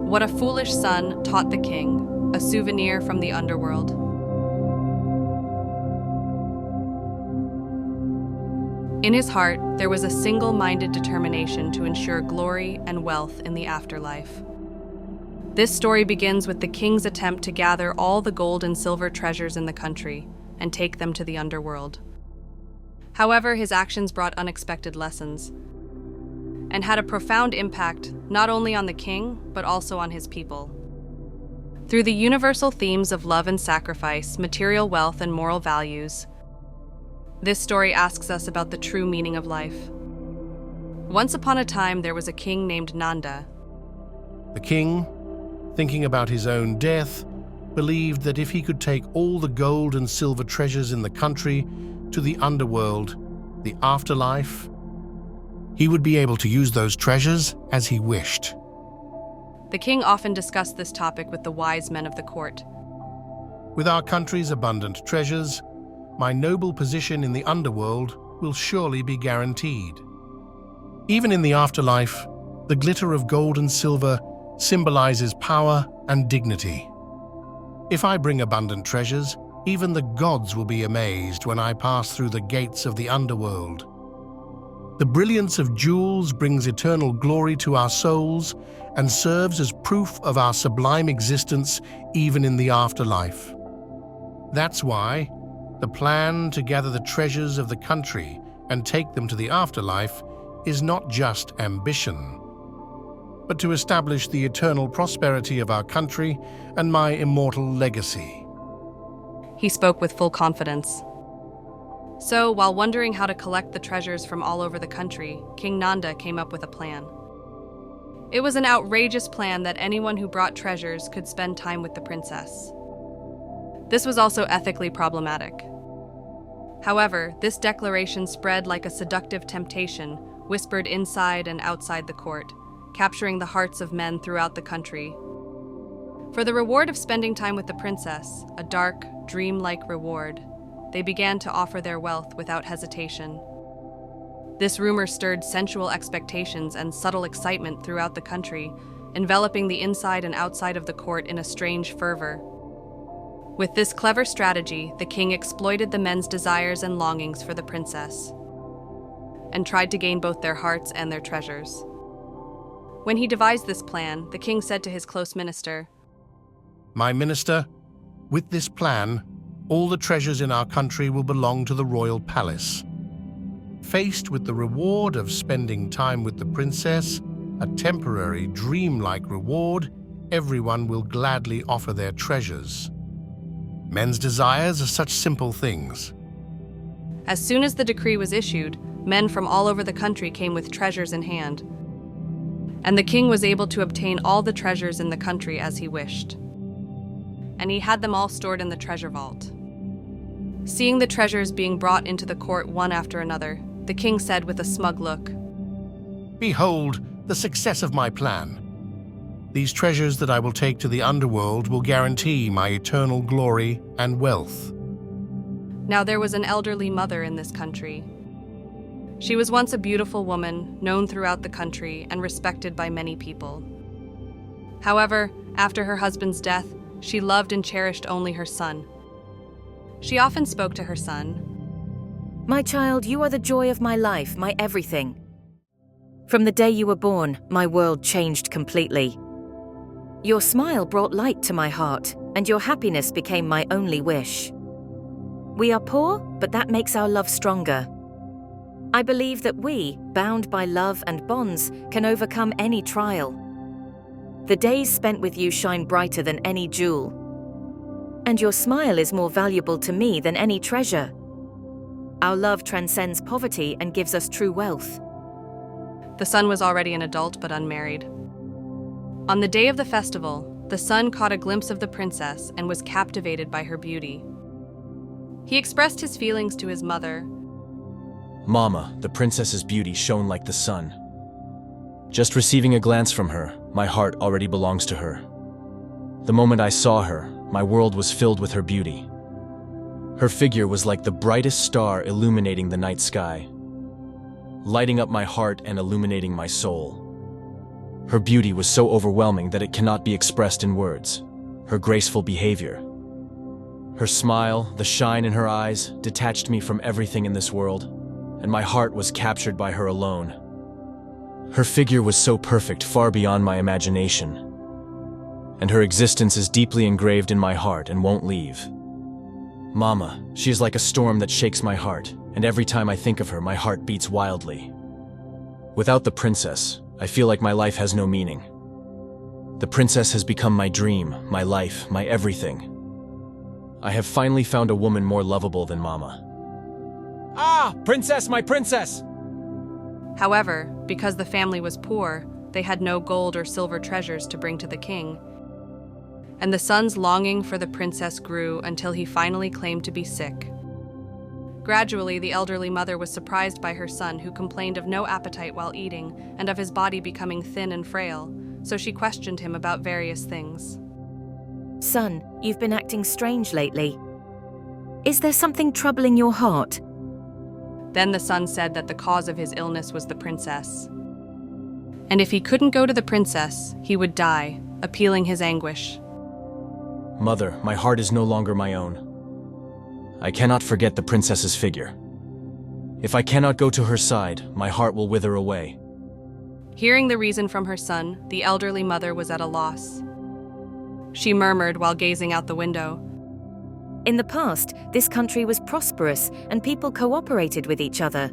What a Foolish Son Taught the King, a souvenir from the underworld. In his heart, there was a single-minded determination to ensure glory and wealth in the afterlife. This story begins with the king's attempt to gather all the gold and silver treasures in the country and take them to the underworld. However, his actions brought unexpected lessons and had a profound impact not only on the king, but also on his people. Through the universal themes of love and sacrifice, material wealth, and moral values, this story asks us about the true meaning of life. Once upon a time, there was a king named Nanda. The king, thinking about his own death, believed that if he could take all the gold and silver treasures in the country to the underworld, the afterlife, he would be able to use those treasures as he wished. The king often discussed this topic with the wise men of the court. With our country's abundant treasures, my noble position in the underworld will surely be guaranteed. Even in the afterlife, the glitter of gold and silver symbolizes power and dignity. If I bring abundant treasures, even the gods will be amazed when I pass through the gates of the underworld. The brilliance of jewels brings eternal glory to our souls and serves as proof of our sublime existence even in the afterlife. That's why the plan to gather the treasures of the country and take them to the afterlife is not just ambition, but to establish the eternal prosperity of our country and my immortal legacy. He spoke with full confidence. So, while wondering how to collect the treasures from all over the country, King Nanda came up with a plan. It was an outrageous plan that anyone who brought treasures could spend time with the princess. This was also ethically problematic. However, this declaration spread like a seductive temptation, whispered inside and outside the court, capturing the hearts of men throughout the country. For the reward of spending time with the princess, a dark, dream-like reward, they began to offer their wealth without hesitation. This rumor stirred sensual expectations and subtle excitement throughout the country, enveloping the inside and outside of the court in a strange fervor. With this clever strategy, the king exploited the men's desires and longings for the princess, and tried to gain both their hearts and their treasures. When he devised this plan, the king said to his close minister, "My minister, with this plan, all the treasures in our country will belong to the royal palace. Faced with the reward of spending time with the princess, a temporary, dream-like reward, everyone will gladly offer their treasures. Men's desires are such simple things." As soon as the decree was issued, men from all over the country came with treasures in hand, and the king was able to obtain all the treasures in the country as he wished. And he had them all stored in the treasure vault. Seeing the treasures being brought into the court one after another, the king said with a smug look, "Behold the success of my plan. These treasures that I will take to the underworld will guarantee my eternal glory and wealth." Now there was an elderly mother in this country. She was once a beautiful woman, known throughout the country and respected by many people. However, after her husband's death, she loved and cherished only her son. She often spoke to her son, "My child, you are the joy of my life, my everything. From the day you were born, my world changed completely. Your smile brought light to my heart, and your happiness became my only wish. We are poor, but that makes our love stronger. I believe that we, bound by love and bonds, can overcome any trial. The days spent with you shine brighter than any jewel. And your smile is more valuable to me than any treasure. Our love transcends poverty and gives us true wealth." The son was already an adult but unmarried. On the day of the festival, the son caught a glimpse of the princess and was captivated by her beauty. He expressed his feelings to his mother. "Mama, the princess's beauty shone like the sun. Just receiving a glance from her, my heart already belongs to her. The moment I saw her, my world was filled with her beauty. Her figure was like the brightest star illuminating the night sky, lighting up my heart and illuminating my soul. Her beauty was so overwhelming that it cannot be expressed in words. Her graceful behavior, her smile, the shine in her eyes, detached me from everything in this world, and my heart was captured by her alone. Her figure was so perfect, far beyond my imagination, and her existence is deeply engraved in my heart and won't leave. Mama, she is like a storm that shakes my heart, and every time I think of her, my heart beats wildly. Without the princess, I feel like my life has no meaning. The princess has become my dream, my life, my everything. I have finally found a woman more lovable than Mama. Ah, princess, my princess! However, because the family was poor, they had no gold or silver treasures to bring to the king. And the son's longing for the princess grew until he finally claimed to be sick. Gradually, the elderly mother was surprised by her son, who complained of no appetite while eating and of his body becoming thin and frail, so she questioned him about various things. Son, you've been acting strange lately. Is there something troubling your heart? Then the son said that the cause of his illness was the princess. And if he couldn't go to the princess, he would die, appealing his anguish. Mother, my heart is no longer my own. I cannot forget the princess's figure. If I cannot go to her side, my heart will wither away. Hearing the reason from her son, the elderly mother was at a loss. She murmured while gazing out the window. In the past, this country was prosperous and people cooperated with each other.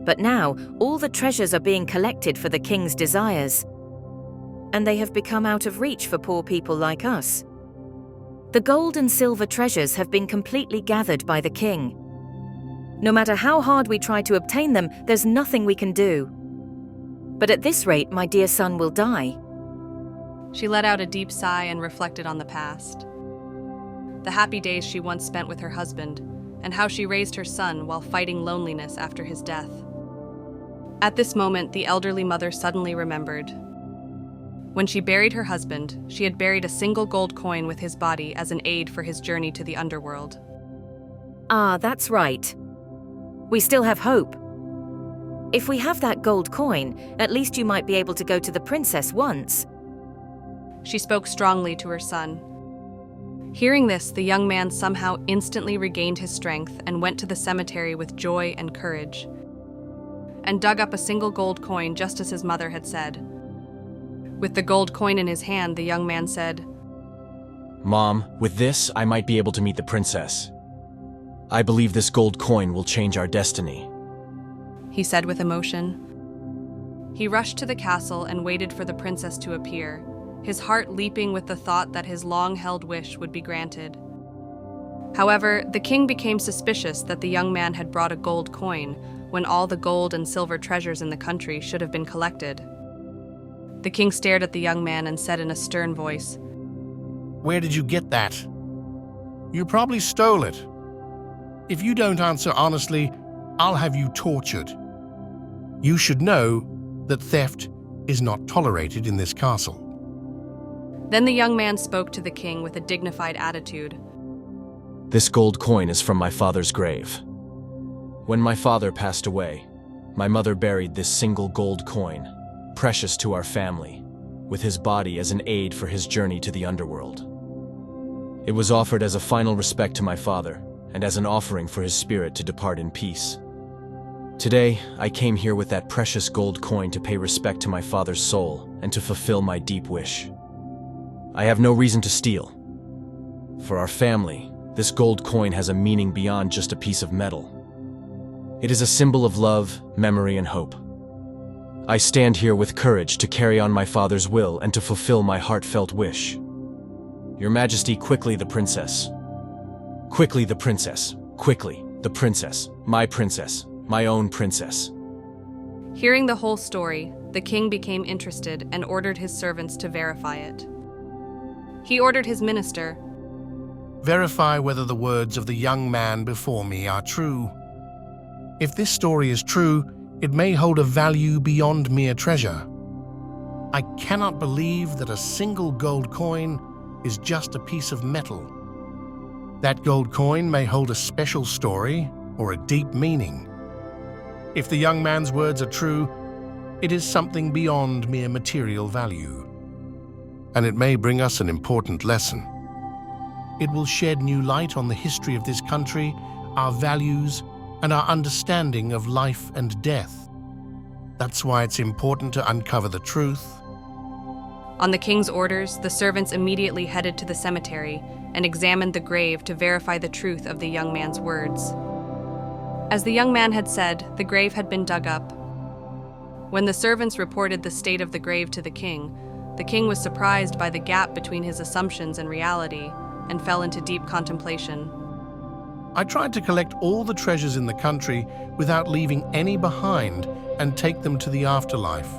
But now, all the treasures are being collected for the king's desires, and they have become out of reach for poor people like us. The gold and silver treasures have been completely gathered by the king. No matter how hard we try to obtain them, there's nothing we can do. But at this rate, my dear son will die. She let out a deep sigh and reflected on the past. The happy days she once spent with her husband, and how she raised her son while fighting loneliness after his death. At this moment, the elderly mother suddenly remembered. When she buried her husband, she had buried a single gold coin with his body as an aid for his journey to the underworld. Ah, that's right. We still have hope. If we have that gold coin, at least you might be able to go to the princess once. She spoke strongly to her son. Hearing this, the young man somehow instantly regained his strength and went to the cemetery with joy and courage, and dug up a single gold coin just as his mother had said. With the gold coin in his hand, the young man said, Mom, with this, I might be able to meet the princess. I believe this gold coin will change our destiny, he said with emotion. He rushed to the castle and waited for the princess to appear, his heart leaping with the thought that his long-held wish would be granted. However, the king became suspicious that the young man had brought a gold coin when all the gold and silver treasures in the country should have been collected. The king stared at the young man and said in a stern voice, Where did you get that? You probably stole it. If you don't answer honestly, I'll have you tortured. You should know that theft is not tolerated in this castle. Then the young man spoke to the king with a dignified attitude. This gold coin is from my father's grave. When my father passed away, my mother buried this single gold coin, precious to our family, with his body as an aid for his journey to the underworld. It was offered as a final respect to my father, and as an offering for his spirit to depart in peace. Today, I came here with that precious gold coin to pay respect to my father's soul and to fulfill my deep wish. I have no reason to steal. For our family, this gold coin has a meaning beyond just a piece of metal. It is a symbol of love, memory, and hope. I stand here with courage to carry on my father's will and to fulfill my heartfelt wish. Your Majesty, quickly the princess. Quickly the princess. Quickly, the princess. My own princess. Hearing the whole story, the king became interested and ordered his servants to verify it. He ordered his minister, Verify whether the words of the young man before me are true. If this story is true, it may hold a value beyond mere treasure. I cannot believe that a single gold coin is just a piece of metal. That gold coin may hold a special story or a deep meaning. If the young man's words are true, It is something beyond mere material value. And it may bring us an important lesson. It will shed new light on the history of this country, our values, and our understanding of life and death. That's why it's important to uncover the truth. On the king's orders, the servants immediately headed to the cemetery and examined the grave to verify the truth of the young man's words. As the young man had said, the grave had been dug up. When the servants reported the state of the grave to the king was surprised by the gap between his assumptions and reality and fell into deep contemplation. I tried to collect all the treasures in the country without leaving any behind and take them to the afterlife.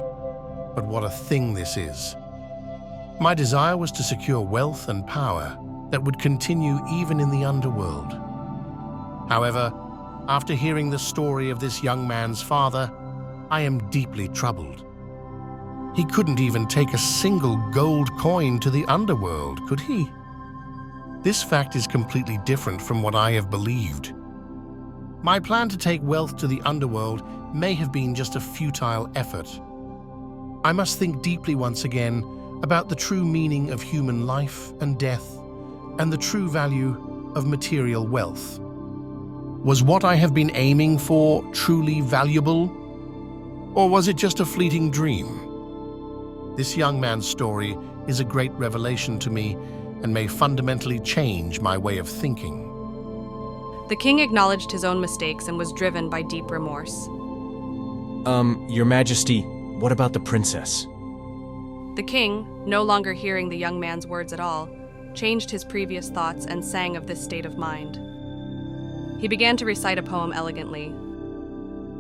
But what a thing this is. My desire was to secure wealth and power that would continue even in the underworld. However, after hearing the story of this young man's father, I am deeply troubled. He couldn't even take a single gold coin to the underworld, could he? This fact is completely different from what I have believed. My plan to take wealth to the underworld may have been just a futile effort. I must think deeply once again about the true meaning of human life and death and the true value of material wealth. Was what I have been aiming for truly valuable? Or was it just a fleeting dream? This young man's story is a great revelation to me and may fundamentally change my way of thinking. The king acknowledged his own mistakes and was driven by deep remorse. Your Majesty, what about the princess? The king, no longer hearing the young man's words at all, changed his previous thoughts and sang of this state of mind. He began to recite a poem elegantly.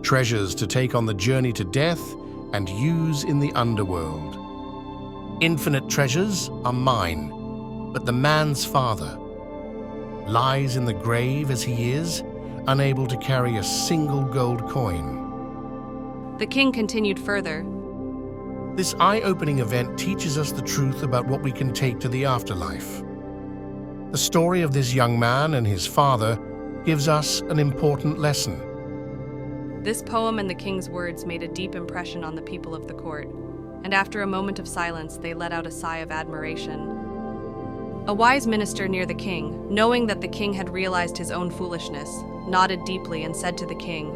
Treasures to take on the journey to death and use in the underworld. Infinite treasures are mine, but the man's father lies in the grave as he is, unable to carry a single gold coin. The king continued further. This eye-opening event teaches us the truth about what we can take to the afterlife. The story of this young man and his father gives us an important lesson. This poem and the king's words made a deep impression on the people of the court, and after a moment of silence, they let out a sigh of admiration. A wise minister near the king, knowing that the king had realized his own foolishness, nodded deeply and said to the king,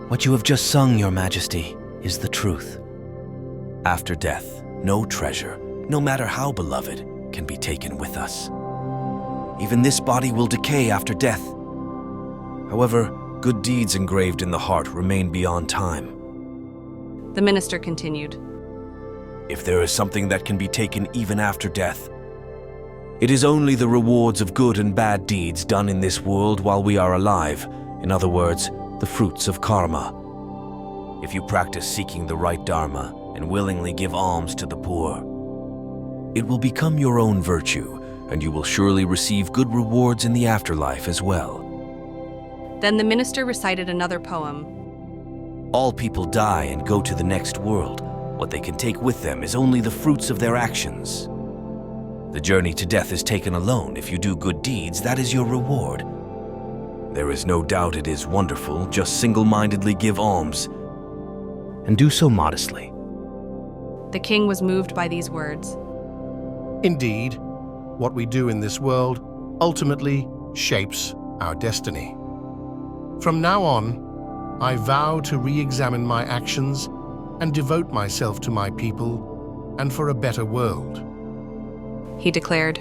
"What you have just sung, Your Majesty, is the truth. After death, no treasure, no matter how beloved, can be taken with us. Even this body will decay after death. However, good deeds engraved in the heart remain beyond time." The minister continued. "If there is something that can be taken even after death, it is only the rewards of good and bad deeds done in this world while we are alive. In other words, the fruits of karma. If you practice seeking the right dharma and willingly give alms to the poor, it will become your own virtue, and you will surely receive good rewards in the afterlife as well." Then the minister recited another poem. "All people die and go to the next world. What they can take with them is only the fruits of their actions. The journey to death is taken alone. If you do good deeds, that is your reward. There is no doubt it is wonderful. Just single-mindedly give alms, and do so modestly." The king was moved by these words. Indeed, what we do in this world ultimately shapes our destiny. From now on, I vow to re-examine my actions and devote myself to my people and for a better world, He declared.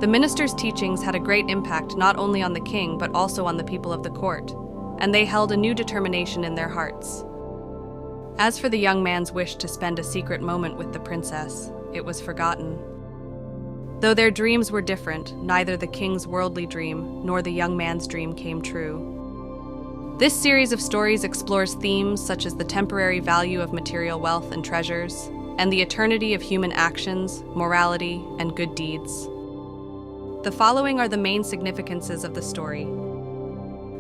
The minister's teachings had a great impact not only on the king but also on the people of the court, and they held a new determination in their hearts. As for the young man's wish to spend a secret moment with the princess, it was forgotten. Though their dreams were different, neither the king's worldly dream nor the young man's dream came true. This series of stories explores themes such as the temporary value of material wealth and treasures, and the eternity of human actions, morality, and good deeds. The following are the main significances of the story.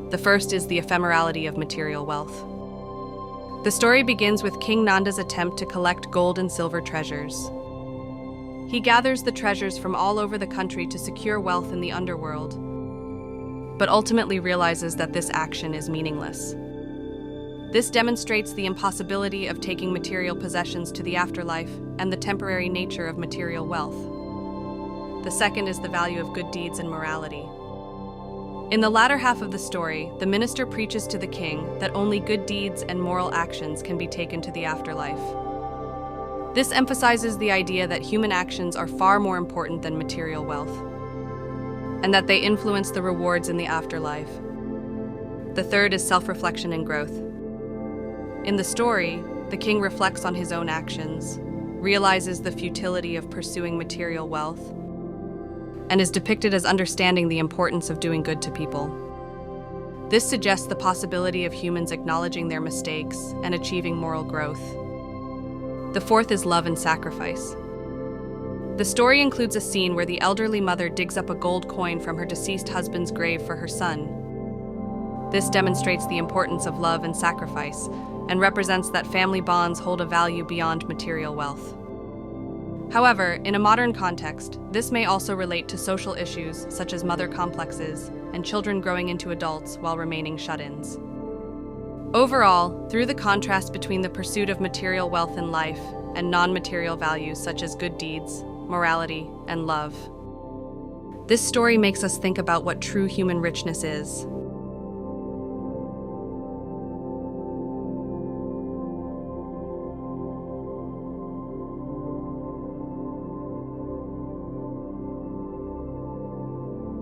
The first is the ephemerality of material wealth. The story begins with King Nanda's attempt to collect gold and silver treasures. He gathers the treasures from all over the country to secure wealth in the underworld, but ultimately realizes that this action is meaningless. This demonstrates the impossibility of taking material possessions to the afterlife and the temporary nature of material wealth. The second is the value of good deeds and morality. In the latter half of the story, the minister preaches to the king that only good deeds and moral actions can be taken to the afterlife. This emphasizes the idea that human actions are far more important than material wealth, and that they influence the rewards in the afterlife. The third is self-reflection and growth. In the story, the king reflects on his own actions, realizes the futility of pursuing material wealth, and is depicted as understanding the importance of doing good to people. This suggests the possibility of humans acknowledging their mistakes and achieving moral growth. The fourth is love and sacrifice. The story includes a scene where the elderly mother digs up a gold coin from her deceased husband's grave for her son. This demonstrates the importance of love and sacrifice, and represents that family bonds hold a value beyond material wealth. However, in a modern context, this may also relate to social issues such as mother complexes and children growing into adults while remaining shut-ins. Overall, through the contrast between the pursuit of material wealth in life and non-material values such as good deeds, morality, and love, this story makes us think about what true human richness is